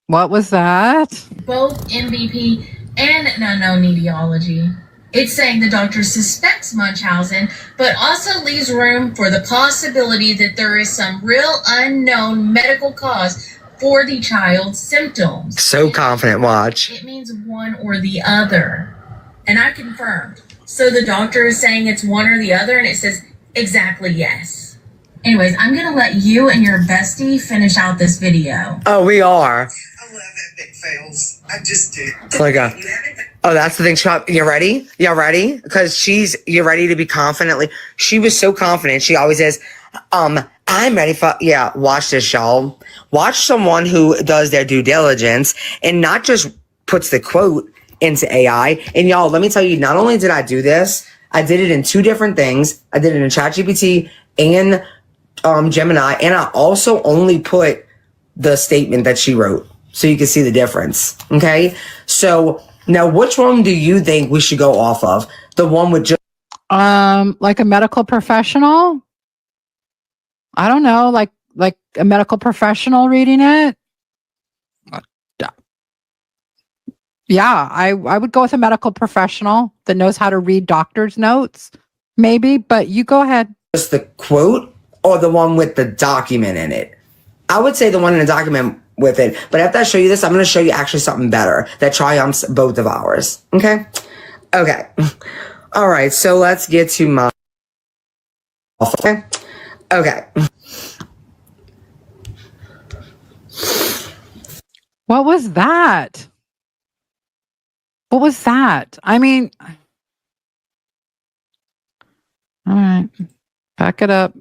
What was that? both MVP and an unknown etiology. It's saying the doctor suspects Munchausen, but also leaves room for the possibility that there is some real unknown medical cause for the child's symptoms. So confident, watch. It means one or the other. And I confirmed. So the doctor is saying it's one or the other, and it says exactly yes. Anyways, I'm going to let you and your bestie finish out this video. Oh, we are. I love epic fails. I just did. It's like that's the thing. You ready? Y'all ready? Because you're ready to be confidently. She was so confident. She always says, I'm ready for, watch this, y'all. Watch someone who does their due diligence and not just puts the quote into AI. And y'all, let me tell you, not only did I do this, I did it in two different things. I did it in ChatGPT and Gemini, and I also only put the statement that she wrote so you can see the difference. Okay, so now which one do you think we should go off of? The one with just like a medical professional? I don't know, like a medical professional reading it? Yeah, I would go with a medical professional that knows how to read doctor's notes, maybe, but you go ahead. Just the quote or the one with the document in it? I would say the one in the document with it, but after I show you this, I'm going to show you actually something better that triumphs both of ours. Okay. All right. So let's get to my. Okay. What was that? What was that? I mean, all right, back it up.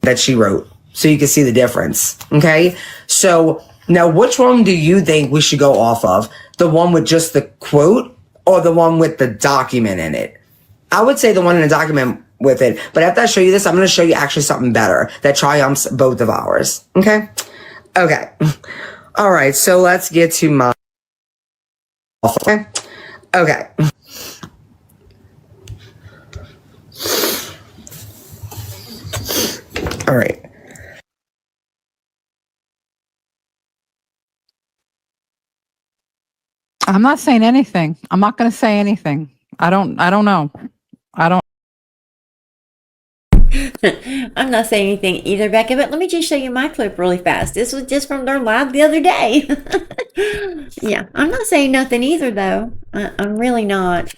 that she wrote, so you can see the difference. Okay. So now, which one do you think we should go off of? The one with just the quote or the one with the document in it? I would say the one in the document with it, but after I show you this, I'm going to show you actually something better that triumphs both of ours. Okay. Okay. All right. So let's get to my. Okay. Okay. All right. I'm not saying anything. I'm not going to say anything. I don't know. I don't. I'm not saying anything either, Becca, but let me just show you my clip really fast. This was just from their live the other day. Yeah, I'm not saying nothing either, though. I'm really not.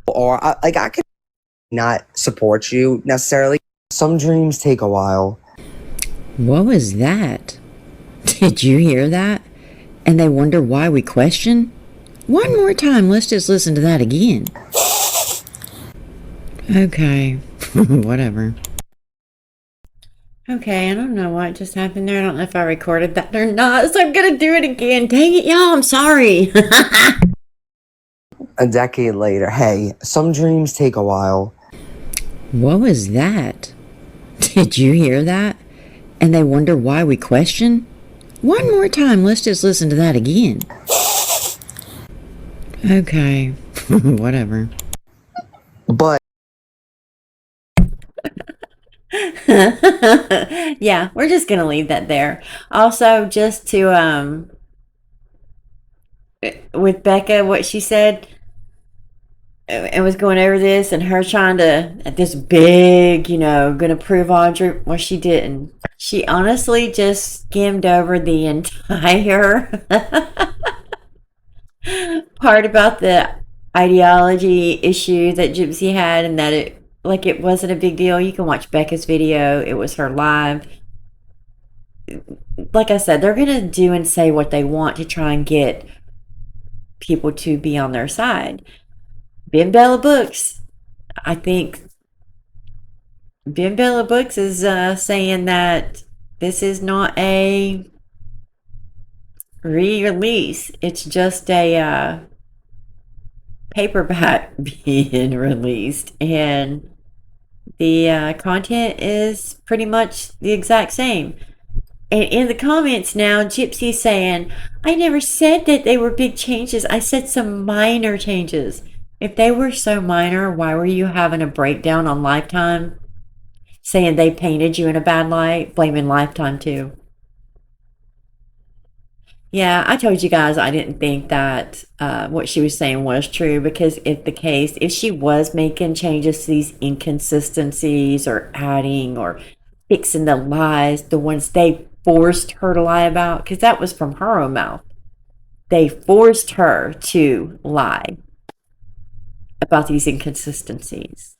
Or I could not support you necessarily. Some dreams take a while. What was that? Did you hear that? And they wonder why we question? One more time, let's just listen to that again. Okay, whatever. Okay, I don't know what just happened there. I don't know if I recorded that or not, so I'm gonna do it again. Dang it, y'all, I'm sorry. A decade later, hey, some dreams take a while. What was that? Did you hear that? And they wonder why we question? One more time, let's just listen to that again. Okay, whatever. But yeah, we're just gonna leave that there. Also, just to with Becca, what she said, and was going over this, and her trying to this big, gonna prove Audrey. Well, she didn't. She honestly just skimmed over the entire part about the ideology issue that Gypsy had, and that it wasn't a big deal. You can watch Becca's video. It was her live. Like I said, they're gonna do and say what they want to try and get people to be on their side. Ben Bella Books, I think Ben Bella Books is saying that this is not a re-release. It's just a paperback being released, and the content is pretty much the exact same. And in the comments now, Gypsy's saying, I never said that they were big changes. I said some minor changes. If they were so minor, why were you having a breakdown on Lifetime? Saying they painted you in a bad light, blaming Lifetime too. Yeah, I told you guys I didn't think that what she was saying was true, because if she was making changes to these inconsistencies or adding or fixing the lies, the ones they forced her to lie about, because that was from her own mouth. They forced her to lie about these inconsistencies.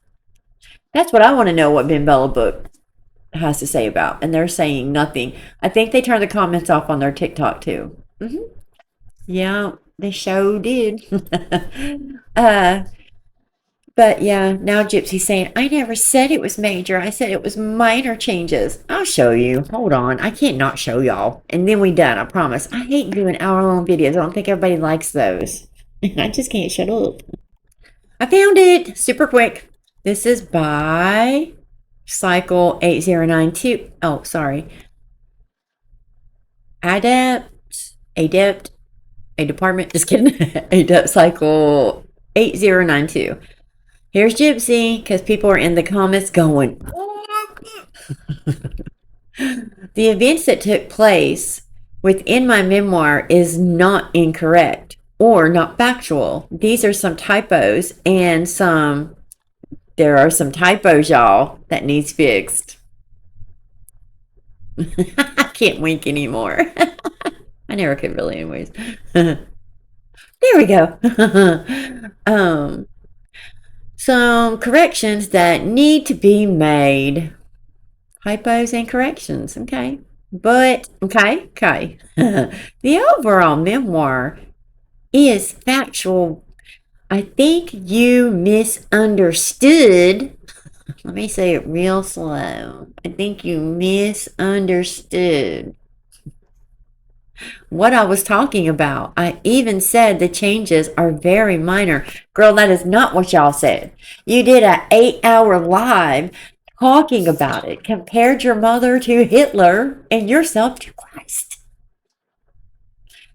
That's what I want to know what Ben Bella Book has to say about. And they're saying nothing. I think they turned the comments off on their TikTok too. Yeah, they sure did. But yeah, now Gypsy's saying, I never said it was major. I said it was minor changes. I'll show you. Hold on. I can't not show y'all. And then we done, I promise. I hate doing hour-long videos. I don't think everybody likes those. I just can't shut up. I found it super quick. This is by Cycle 8092. Oh, sorry. Adept, a department, just kidding. Adept Cycle 8092. Here's Gypsy, because people are in the comments going, the events that took place within my memoir is not incorrect or not factual. These are some typos, and there are some typos, y'all, that needs fixed. I can't wink anymore. I never could really anyways. There we go. Some corrections that need to be made. Typos and corrections. Okay. But, okay. The overall memoir is factual. I think you misunderstood Let me say it real slow. I think you misunderstood what I was talking about. I even said the changes are very minor. Girl, that is not what y'all said. You did an 8-hour live talking about it, compared your mother to Hitler and yourself to Christ.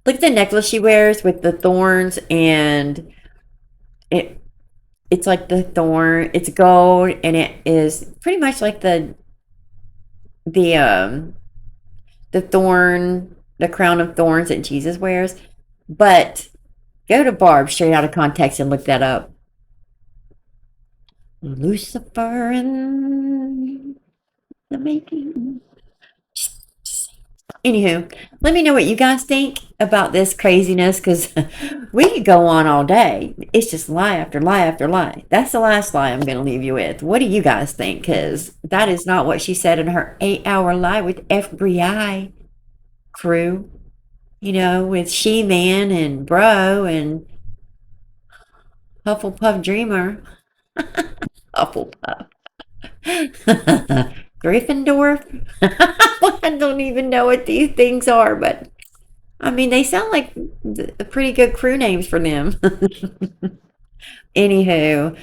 Look at the necklace she wears with the thorns, and it's like the thorn, it's gold, and it is pretty much like the thorn, the crown of thorns that Jesus wears. But go to Barb straight out of context and look that up. Lucifer and the making. Anywho, let me know what you guys think about this craziness, because we could go on all day. It's just lie after lie after lie. That's the last lie I'm going to leave you with. What do you guys think? Because that is not what she said in her 8-hour live with FBI crew. You know, with She-Man and Bro and Hufflepuff Dreamer. Hufflepuff. Gryffindor. I don't even know what these things are, but I mean, they sound like pretty good crew names for them. Anywho,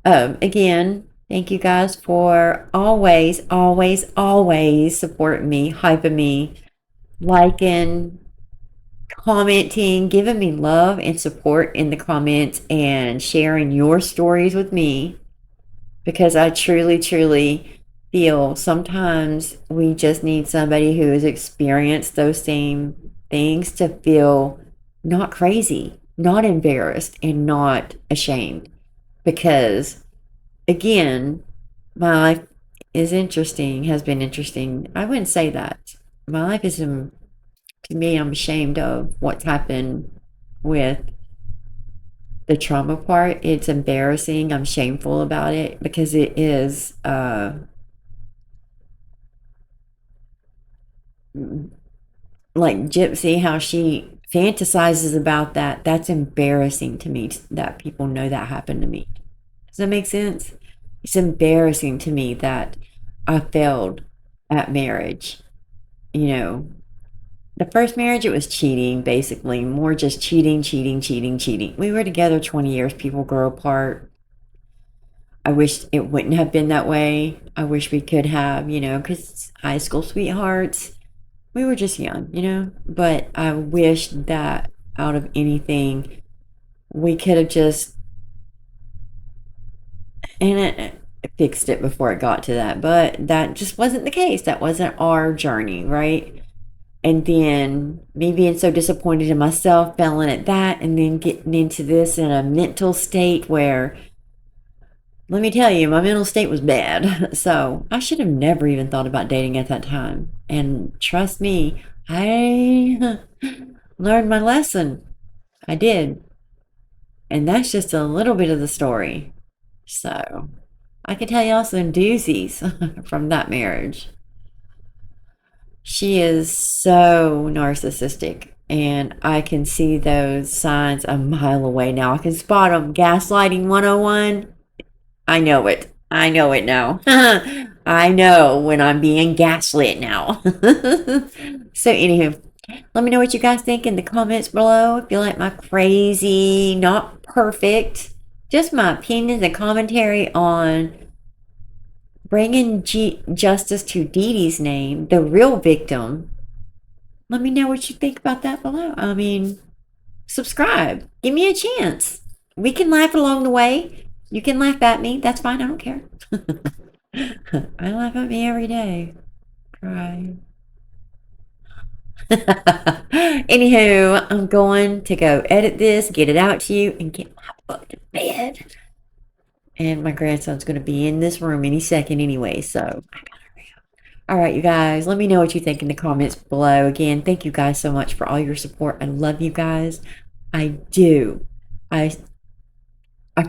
again, thank you guys for always supporting me, hyping me, liking, commenting, giving me love and support in the comments, and sharing your stories with me, because I truly feel sometimes we just need somebody who has experienced those same things to feel not crazy, not embarrassed, and not ashamed. Because again, my life is interesting, has been interesting. I wouldn't say that. My life is, to me, I'm ashamed of what's happened with the trauma part. It's embarrassing. I'm shameful about it, because it is like Gypsy, how she fantasizes about that. That's embarrassing to me, that people know that happened to me. Does that make sense? It's embarrassing to me that I failed at marriage. You know, the first marriage, it was cheating, basically. More just cheating. We were together 20 years. People grow apart. I wish it wouldn't have been that way. I wish we could have, you know, because high school sweethearts, we were just young, you know. But I wish that out of anything, we could have just, and it fixed it before it got to that. But that just wasn't the case. That wasn't our journey, right? And then me being so disappointed in myself, failing at that, and then getting into this in a mental state where, let me tell you, my mental state was bad. So I should have never even thought about dating at that time. And trust me, I learned my lesson. I did. And that's just a little bit of the story. So I could tell y'all some doozies from that marriage. She is so narcissistic, and I can see those signs a mile away now. I can spot them. Gaslighting 101. I know it. I know it now. I know when I'm being gaslit now. So anywho, let me know what you guys think in the comments below. If you like my crazy, not perfect, just my opinions and commentary on bringing justice to Dee Dee's name, the real victim. Let me know what you think about that below. I mean, subscribe. Give me a chance. We can laugh along the way. You can laugh at me. That's fine. I don't care. I laugh at me every day. Cry. Anywho, I'm going to go edit this, get it out to you, and get my butt to bed. And my grandson's going to be in this room any second anyway, so I gotta hurry up. All right, you guys, let me know what you think in the comments below. Again, thank you guys so much for all your support. I love you guys. I do. I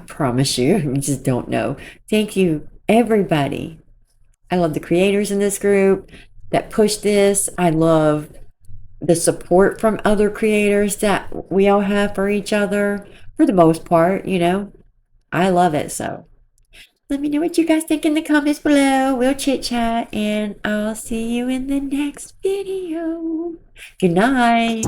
promise you. You just don't know. Thank you, everybody. I love the creators in this group that push this. I love the support from other creators that we all have for each other, for the most part, you know. I love it. So Let me know what you guys think in the comments below. We'll chit chat and I'll see you in the next video. Good night.